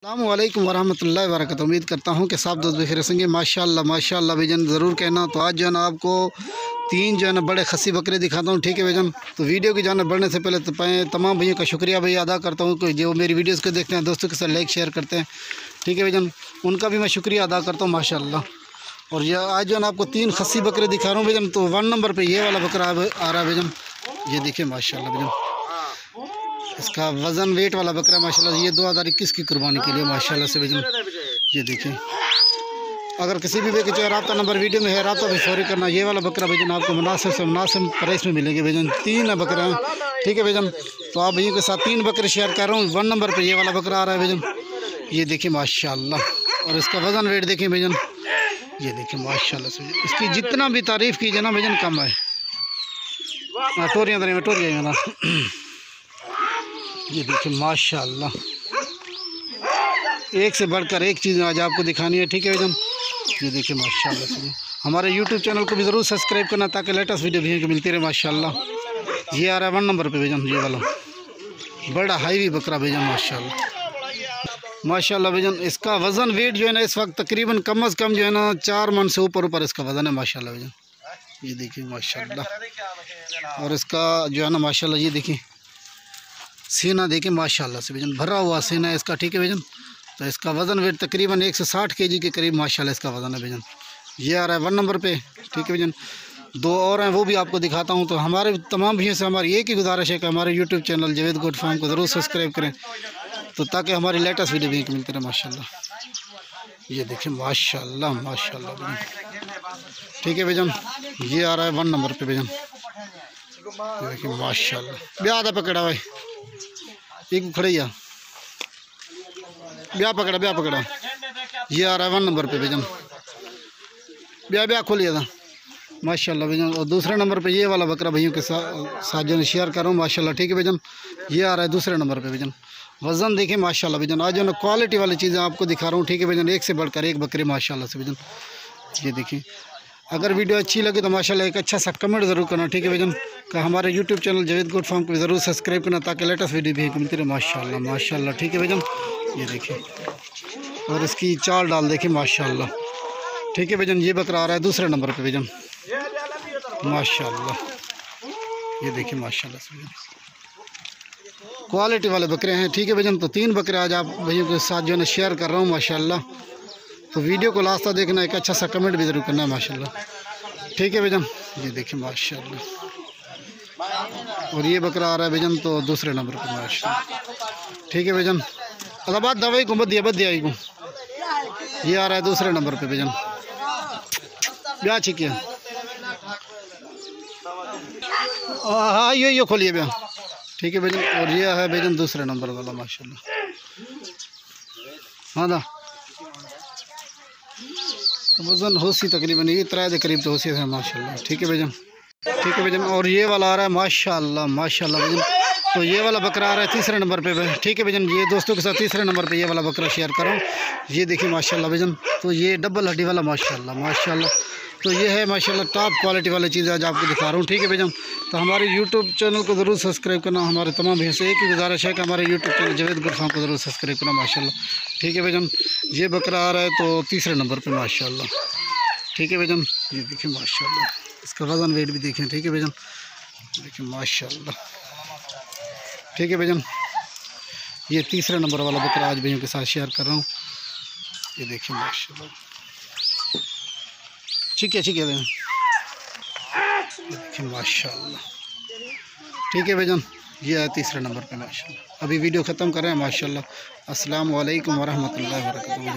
अस्सलामुअलैकुम वरहमतुल्लाहि वबरकातुहू। उम्मीद करता हूँ कि सब दोस्त बखैर होंगे। माशाल्लाह माशाल्लाह भाईजान ज़रूर कहना। तो आज जो है ना आपको तीन जो है ना बड़े खस्सी बकरे दिखाता हूँ, ठीक है भाईजान। तो वीडियो की जान बढ़ने से पहले तो तमाम भैया का शुक्रिया भैया अदा करता हूँ कि जो मेरी वीडियोज़ को देखते हैं, दोस्तों के साथ लाइक शेयर करते हैं, ठीक है भाईजान, उनका भी मैं शुक्रिया अदा करता हूँ माशाल्लाह। और ये आज जो है ना आपको तीन खस्सी बकरे दिखा रहा हूँ भाईजान। तो 1 नंबर पर ये वाला बकरा आ रहा है भाईजान, ये देखिए माशाल्लाह भाईजान। इसका वज़न वेट वाला बकरा माशाल्लाह, ये 2021 की कुर्बानी के लिए माशाल्लाह से भाईजान। ये देखिए, अगर किसी भी वे के चाहे रब्ता नंबर वीडियो में है, रब्ता भी फौरी करना। ये वाला बकरा भाईजान आपको मुनासिब से मुनासिब प्राइस में मिलेंगे भाईजान। 3 बकरे हैं, ठीक है भाईजान। तो आप भैया के साथ 3 बकरे शेयर कर रहा हूँ। 1 नंबर पर ये वाला बकरा आ रहा है भाईजान, ये देखिए माशाल्लाह। और इसका वज़न वेट देखिए भाईजान, ये देखिए माशाल्लाह से। इसकी जितना भी तारीफ़ कीजिए ना भाईजान कम है। टोरियाँ दरी में टोरियाँ ना, ये देखिए माशाल्लाह। एक से बढ़कर एक चीज़ आज आपको दिखानी है, ठीक है भाईजान। ये देखिए माशाल्लाह से। हमारे यूट्यूब चैनल को भी ज़रूर सब्सक्राइब करना ताकि लेटेस्ट वीडियो भी मिलती रहे माशाल्लाह। ये आ रहा है 1 नंबर पे भाईजान, ये वाला बड़ा हाईवी बकरा भाईजान माशाल्लाह माशाल्लाह भाईजान। इसका वज़न वेट जो है ना इस वक्त तकरीबन कम अज़ कम जो है ना 4 मन से ऊपर इसका वज़न है माशाल्लाह भाईजान। ये देखिए माशाल्लाह। और इसका जो है ना माशाल्लाह, ये देखिए सीना देखिए माशाल्लाह से भाईजान, भरा हुआ सीना है इसका, ठीक है भाईजान। तो इसका वज़न वेट तकरीबन 160 kg के करीब माशाल्लाह इसका वज़न है भाईजान। ये आ रहा है 1 नंबर पे, ठीक है भाईजान। 2 और हैं, वो भी आपको दिखाता हूँ। तो हमारे तमाम भैया से हमारी एक ही गुजारिश है कि हमारे YouTube channel Javed goat farm को ज़रूर सब्सक्राइब करें, तो ताकि हमारी लेटेस्ट वीडियो भी मिलती रहे माशाल्लाह। ये देखिए माशाल्लाह माशाल्लाह भाईजान, ठीक है भाईजान। ये आ रहा है 1 नंबर पे भाईजान, देखिए माशाल्लाह। ब्याह दा पकड़ा भाई, एक खड़ैया ब्याह पकड़ा। ये आ रहा है 1 नंबर पे भाईजान, ब्याह खोलिए था माशाल्लाह भाईजान। और दूसरे नंबर पे ये वाला बकरा भैया के साथ जो शेयर कर रहा हूँ माशाल्लाह, ठीक है भाईजान। ये आ रहा है दूसरे नंबर पे भाईजान। वज़न देखिए माशाल्लाह भाईजान। आज जो ना क्वालिटी वाली चीज़ें आपको दिखा रहा हूँ, ठीक है भाईजान। एक से बढ़कर एक बकरे माशाल्लाह से भाईजान। ये देखिए, अगर वीडियो अच्छी लगे तो माशाल्लाह एक अच्छा सा कमेंट ज़रूर करना, ठीक है भाईजान। का हमारे YouTube channel Javed goat farm को ज़रूर सब्सक्राइब करना ताकि लेटेस्ट वीडियो भी मिलती रहे माशाल्लाह माशाल्लाह, ठीक है भाईजान। ये देखिए, और इसकी चाल डाल देखिए माशाल्लाह, ठीक है भाईजान। ये बकरा आ रहा है दूसरे नंबर पे भाईजान माशाल्लाह। ये देखिए माशाल्लाह से क्वालिटी वाले बकरे हैं, ठीक है भाईजान। तो 3 बकरे आज आप भैया के साथ जो है शेयर कर रहा हूँ माशाल्लाह। तो वीडियो को लास्ट तक देखना, एक अच्छा सा कमेंट भी ज़रूर करना है माशाल्लाह, ठीक है भाईजान। ये देखिए माशाल्लाह। और ये बकरा आ रहा है भाईजान तो दूसरे नंबर पर माशाल्लाह, ठीक है भाईजान। अलाबाद दवाई को बदिया आई को, ये आ रहा है दूसरे नंबर पे भाईजान, ब्याह छिकिया। हाँ यो खोलिए ब्याह, ठीक है भाईजान। और ये है भाईजान दूसरे नंबर वाला माशाल्लाह। हाँ ना वज़न होसी तकरीबन ये 3 के करीब तो होसी है माशाल्लाह, ठीक है भाईजान, ठीक है भाईजान। और ये वाला आ रहा है माशाल्लाह माशाल्लाह भाईजान। तो ये वाला बकरा आ रहा है तीसरे नंबर पे, ठीक है भाईजान। ये दोस्तों के साथ तीसरे नंबर पे ये वाला बकरा शेयर करूँ। ये देखिए माशाल्लाह भाईजान। तो ये डबल हड्डी वाला माशाल्लाह माशाल्लाह। तो ये है माशाल्लाह टॉप क्वालिटी वाली चीज़ आज आपको दिखा रहा हूँ, ठीक है भाईजान। तो हमारे यूट्यूब चैनल को ज़रूर सब्सक्राइब करना। हमारे तमाम भैया से एक ही गुजारिश है कि हमारे YouTube channel Javed goat farm को ज़रूर सब्सक्राइब करना माशाल्लाह, ठीक है भाईजान। ये बकरा आ रहा है तो तीसरे नंबर पर माशाल्लाह, ठीक है भाईजान। ये देखिए माशाल्लाह, इसका वज़न वेट भी देखें, ठीक है भाईजान। देखिए माशाल्लाह, ठीक है भाईजान। ये तीसरे नंबर वाला बकरा आज भैया के साथ शेयर कर रहा हूँ। ये देखिए माशाल्लाह, ठीक है देखिए माशाल्लाह, ठीक है भाईजान। ये है तीसरे नंबर पे माशाल्लाह। अभी वीडियो ख़त्म कर रहे हैं माशाल्लाह। अस्सलाम वालेकुम वरहमतुल्लाहि वबरकातुहू।